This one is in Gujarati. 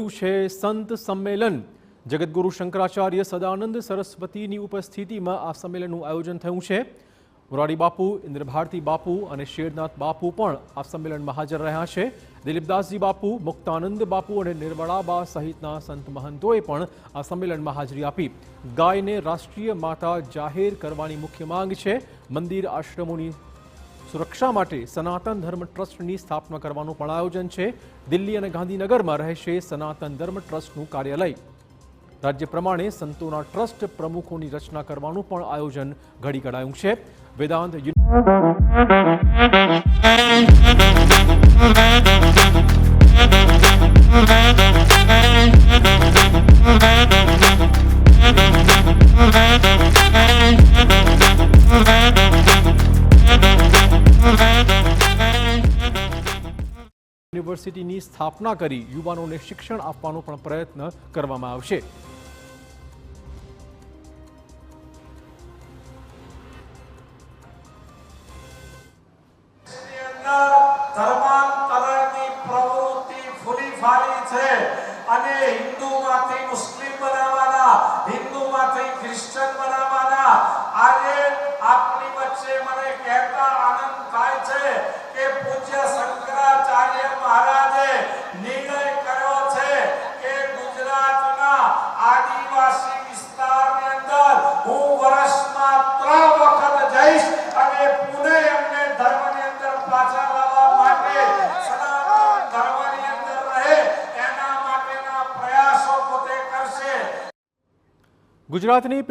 મળ્યું છે સંત સંમેલન। જગતગુરુ શંકરાચાર્ય સદાનંદ સરસ્વતીની ઉપસ્થિતિમાં આ સંમેલનનું આયોજન થયું છે। મોરારી બાપુ, ઇન્દ્રભારતી બાપુ અને શેરનાથ બાપુ પણ આ સંમેલનમાં હાજર રહ્યા છે। દિલીપદાસજી બાપુ, મુક્તાનંદ બાપુ અને નિર્મળાબા સહિતના સંત મહંતોએ પણ આ સંમેલનમાં હાજરી આપી। ગાયને રાષ્ટ્રીય માતા જાહેર કરવાની મુખ્ય માંગ છે। મંદિર આશ્રમોની સુરક્ષા માટે સનાતન ધર્મ ટ્રસ્ટની સ્થાપના કરવાનું પણ આયોજન છે। દિલ્હી અને ગાંધીનગરમાં રહેશે સનાતન ધર્મ ટ્રસ્ટનું કાર્યાલય। રાજ્ય પ્રમાણે સંતોના ટ્રસ્ટ પ્રમુખોની રચના કરવાનું પણ આયોજન ઘડી કઢાયું છે। વેદાંત યુનિવર્સિટીની સ્થાપના કરી યુવાનોને શિક્ષણ આપવાનો પણ પ્રયત્ન કરવામાં આવશે। ધર્માંતરણની પ્રવૃત્તિ ફૂલી ફાલી છે અને હિન્દુમાંથી મુસ્લિમ બનાવવાના, હિન્દુમાંથી ક્રિશ્ચન બનાવવાના। આજે આપની વચ્ચે મને કહેતા આનંદ થાય છે કે પૂજ્ય શંકરાચાર્ય મહારાજે નિર્ણય કર્યો છે કે ગુજરાતના આદિવાસી વિસ્તારની અંદર હું વર્ષમાં 3 વખત જઈશ અને પુણે એમને ધર્મની અંદર પાછા લાવવા માટે, સનાતન ધર્મની અંદર રહે એના માટેના પ્રયાસો પોતે કરશે। ગુજરાતની